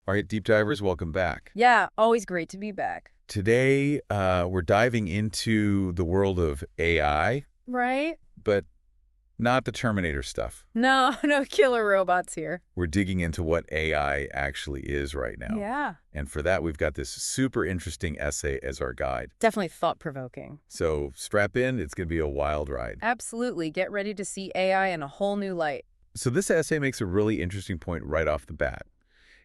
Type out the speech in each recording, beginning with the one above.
All right, deep divers, welcome back. Yeah, always great to be back. Today, we're diving into the world of AI, Right? but not the Terminator stuff. No, no killer robots here. We're digging into what AI actually is right now. Yeah. And for that, we've got this super interesting essay as our guide. Definitely thought-provoking. So strap in, it's going to be a wild ride. Absolutely. Get ready to see AI in a whole new light. So this essay makes a really interesting point right off the bat.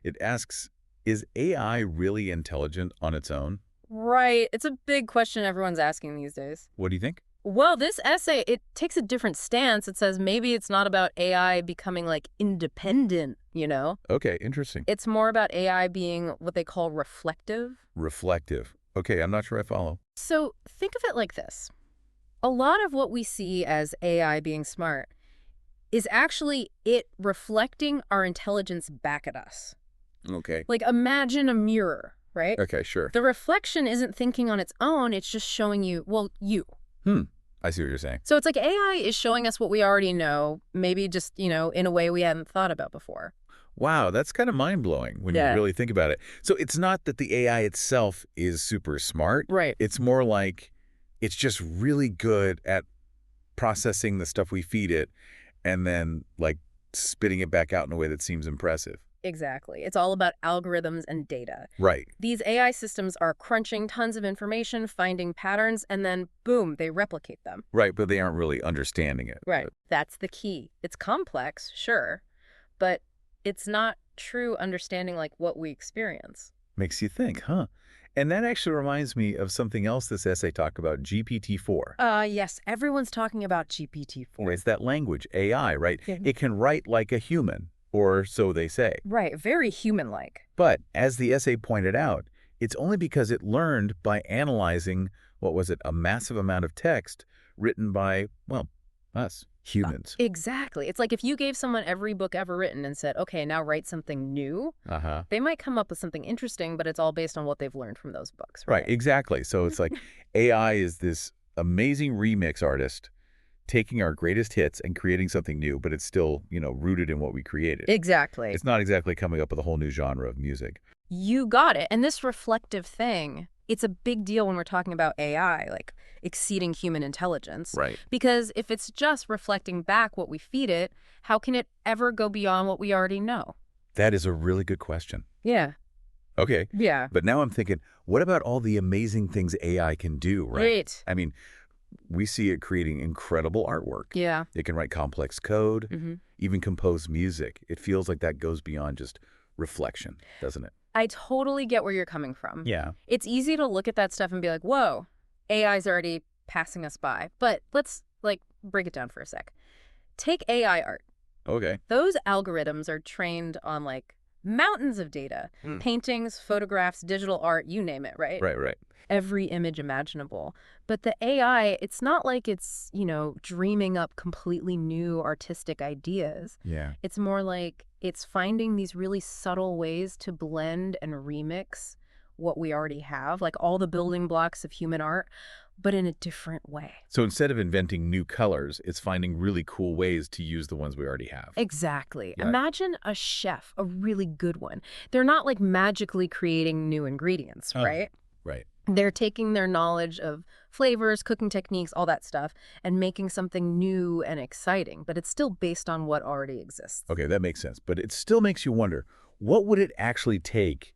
It asks, is AI really intelligent on its own? Right. It's a big question everyone's asking these days. What do you think? Well, this essay, it takes a different stance. It says maybe it's not about AI becoming, like, independent, you know? Okay, interesting. It's more about AI being what they call reflective. Reflective. Okay, I'm not sure I follow. So think of it like this. A lot of what we see as AI being smart is actually it reflecting our intelligence back at us. Okay. Like, imagine a mirror, right? Okay, sure. The reflection isn't thinking on its own. It's just showing you, well, you. I see what you're saying. So it's like AI is showing us what we already know, maybe just, in a way we hadn't thought about before. Wow, that's kind of mind-blowing when you really think about it. So it's not that the AI itself is super smart. Right. It's more like it's just really good at processing the stuff we feed it and then, like, spitting it back out in a way that seems impressive. Exactly. It's all about algorithms and data. Right. These AI systems are crunching tons of information, finding patterns, and then, boom, they replicate them. Right, but they aren't really understanding it. Right. That's the key. It's complex, sure, but it's not true understanding like what we experience. Makes you think, huh? And that actually reminds me of something else this essay talked about, GPT-4. Yes, everyone's talking about GPT-4. It's that language, AI, right? Yeah. It can write like a human, or so they say. Right, very human-like. But as the essay pointed out, it's only because it learned by analyzing, what was it, a massive amount of text written by, well, us, humans. Exactly. It's like if you gave someone every book ever written and said, okay, now write something new, they might come up with something interesting, but it's all based on what they've learned from those books. Right, exactly. So it's like AI is this amazing remix artist taking our greatest hits and creating something new, but it's still, rooted in what we created. Exactly. It's not exactly coming up with a whole new genre of music. You got it. And this reflective thing, it's a big deal when we're talking about AI, like exceeding human intelligence. Right. Because if it's just reflecting back what we feed it, how can it ever go beyond what we already know? That is a really good question. Yeah. Okay. Yeah. But now I'm thinking, what about all the amazing things AI can do, right? Right. I mean, we see it creating incredible artwork. Yeah. It can write complex code, even compose music. It feels like that goes beyond just reflection, doesn't it? I totally get where you're coming from. Yeah. It's easy to look at that stuff and be like, whoa, AI's already passing us by. But let's, break it down for a sec. Take AI art. Okay. Those algorithms are trained on, mountains of data. Paintings, photographs, digital art, you name it, right? Right. Every image imaginable. But the AI, it's not like it's, dreaming up completely new artistic ideas. Yeah. It's more like it's finding these really subtle ways to blend and remix what we already have, like all the building blocks of human art, but in a different way. So instead of inventing new colors, it's finding really cool ways to use the ones we already have. Exactly. Right. Imagine a chef, a really good one. They're not magically creating new ingredients, right? Right. They're taking their knowledge of flavors, cooking techniques, all that stuff, and making something new and exciting, but it's still based on what already exists. Okay, that makes sense. But it still makes you wonder, what would it actually take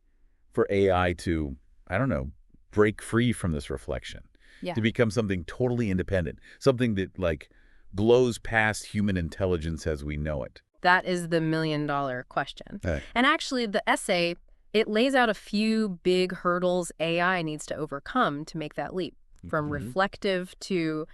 for AI to, I don't know, break free from this reflection? Yeah. To become something totally independent, something that, blows past human intelligence as we know it? That is the million-dollar question. Right. And actually, the essay, it lays out a few big hurdles AI needs to overcome to make that leap, from reflective to,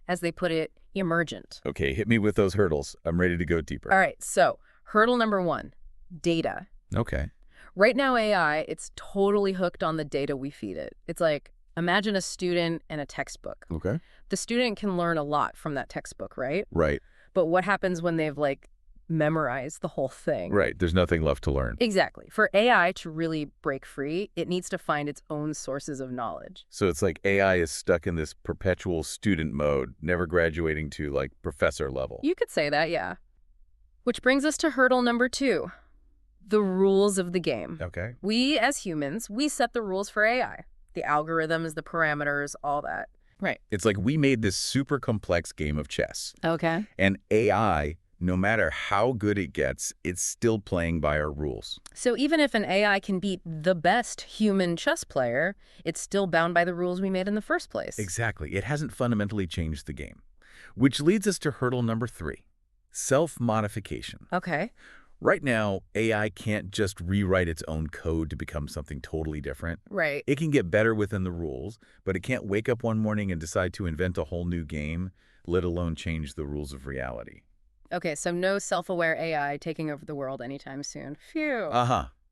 as they put it, emergent. Okay, hit me with those hurdles. I'm ready to go deeper. All right, so hurdle number 1, data. Okay. Right now, AI, it's totally hooked on the data we feed it. It's like, imagine a student and a textbook. Okay. The student can learn a lot from that textbook, right? Right. But what happens when they've, memorized the whole thing? Right. There's nothing left to learn. Exactly. For AI to really break free, it needs to find its own sources of knowledge. So it's like AI is stuck in this perpetual student mode, never graduating to, professor level. You could say that, yeah. Which brings us to hurdle number 2, The rules of the game. Okay. We, as humans, we set the rules for AI. The algorithms, the parameters, all that. Right. It's like we made this super complex game of chess. Okay. And AI, no matter how good it gets, it's still playing by our rules. So even if an AI can beat the best human chess player, it's still bound by the rules we made in the first place. Exactly. It hasn't fundamentally changed the game. Which leads us to hurdle number 3, self-modification. Okay. Right now, AI can't just rewrite its own code to become something totally different. Right. It can get better within the rules, but it can't wake up one morning and decide to invent a whole new game, let alone change the rules of reality. Okay, so no self-aware AI taking over the world anytime soon. Phew.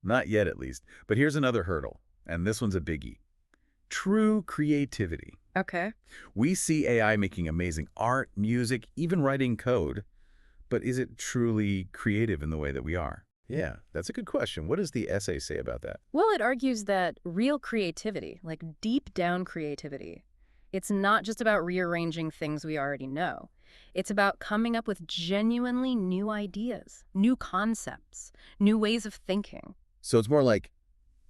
Not yet at least. But here's another hurdle, and this one's a biggie. True creativity. Okay. We see AI making amazing art, music, even writing code, but is it truly creative in the way that we are? Yeah, that's a good question. What does the essay say about that? Well, it argues that real creativity, like deep down creativity, it's not just about rearranging things we already know. It's about coming up with genuinely new ideas, new concepts, new ways of thinking. So it's more like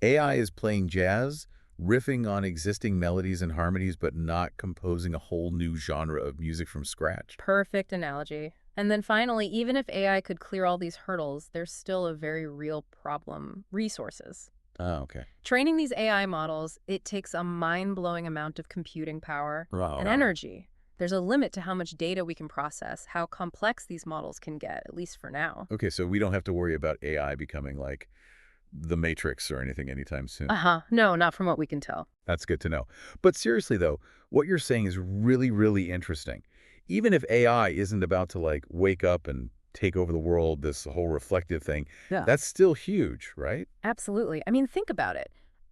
AI is playing jazz, riffing on existing melodies and harmonies, but not composing a whole new genre of music from scratch. Perfect analogy. And then finally, even if AI could clear all these hurdles, there's still a very real problem: resources. Oh, okay. Training these AI models, it takes a mind-blowing amount of computing power Wow. and energy. There's a limit to how much data we can process, how complex these models can get, at least for now. Okay, so we don't have to worry about AI becoming like the Matrix or anything anytime soon. No, not from what we can tell. That's good to know. But seriously, though, what you're saying is really, really interesting. Even if AI isn't about to, like, wake up and take over the world, this whole reflective thing, Yeah. that's still huge, right? Absolutely. I mean, think about it.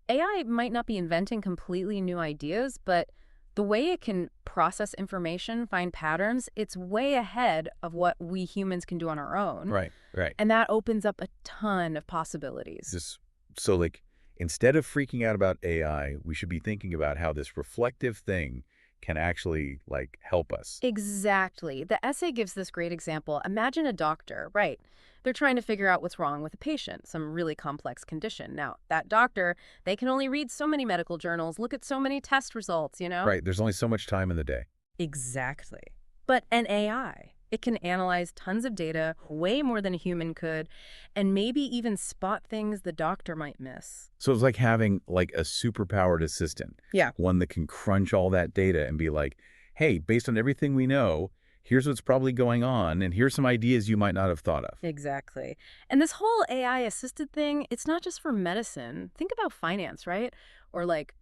AI might not be inventing completely new ideas, but the way it can process information, find patterns, it's way ahead of what we humans can do on our own. Right. And that opens up a ton of possibilities. Just so, like, instead of freaking out about AI, we should be thinking about how this reflective thing can actually, like, help us. Exactly. The essay gives this great example. Imagine a doctor, right? They're trying to figure out what's wrong with a patient, some really complex condition. Now, that doctor, they can only read so many medical journals, look at so many test results, you know? Right, there's only so much time in the day. Exactly. But an AI, it can analyze tons of data, way more than a human could, and maybe even spot things the doctor might miss. So it's like having, like, a superpowered assistant. Yeah. One that can crunch all that data and be like, hey, based on everything we know, here's what's probably going on, and here's some ideas you might not have thought of. Exactly. And this whole AI-assisted thing, it's not just for medicine. Think about finance, right? Or like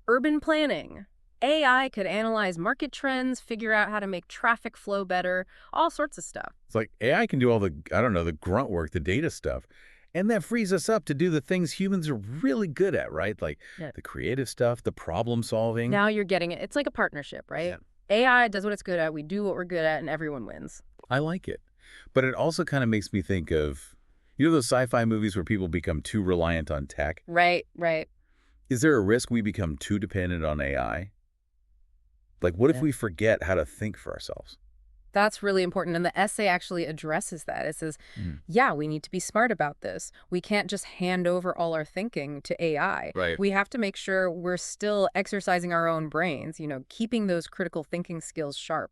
urban planning. AI could analyze market trends, figure out how to make traffic flow better, all sorts of stuff. It's like AI can do all the, I don't know, the grunt work, the data stuff. And that frees us up to do the things humans are really good at, right? Like the creative stuff, the problem solving. Now you're getting it. It's like a partnership, right? Yeah. AI does what it's good at, we do what we're good at, and everyone wins. I like it. But it also kind of makes me think of, you know, those sci-fi movies where people become too reliant on tech? Right. Is there a risk we become too dependent on AI? Like, what if we forget how to think for ourselves? That's really important. And the essay actually addresses that. It says, yeah, we need to be smart about this. We can't just hand over all our thinking to AI. Right. We have to make sure we're still exercising our own brains, you know, keeping those critical thinking skills sharp.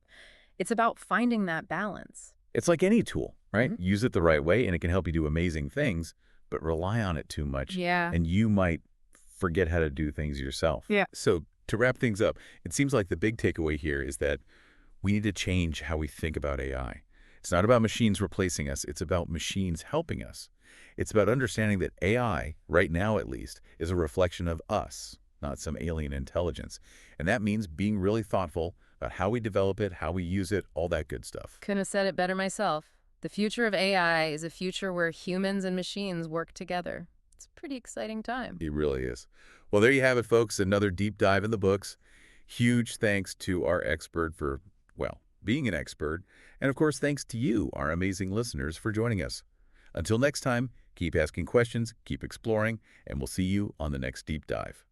It's about finding that balance. It's like any tool, right? Use it the right way and it can help you do amazing things, but rely on it too much. Yeah. And you might forget how to do things yourself. Yeah. So to wrap things up, it seems like the big takeaway here is that we need to change how we think about AI. It's not about machines replacing us. It's about machines helping us. It's about understanding that AI, right now at least, is a reflection of us, not some alien intelligence. And that means being really thoughtful about how we develop it, how we use it, all that good stuff. Couldn't have said it better myself. The future of AI is a future where humans and machines work together. It's a pretty exciting time. It really is. Well, there you have it, folks. Another deep dive in the books. Huge thanks to our expert for, well, being an expert. And of course, thanks to you, our amazing listeners, for joining us. Until next time, keep asking questions, keep exploring, and we'll see you on the next deep dive.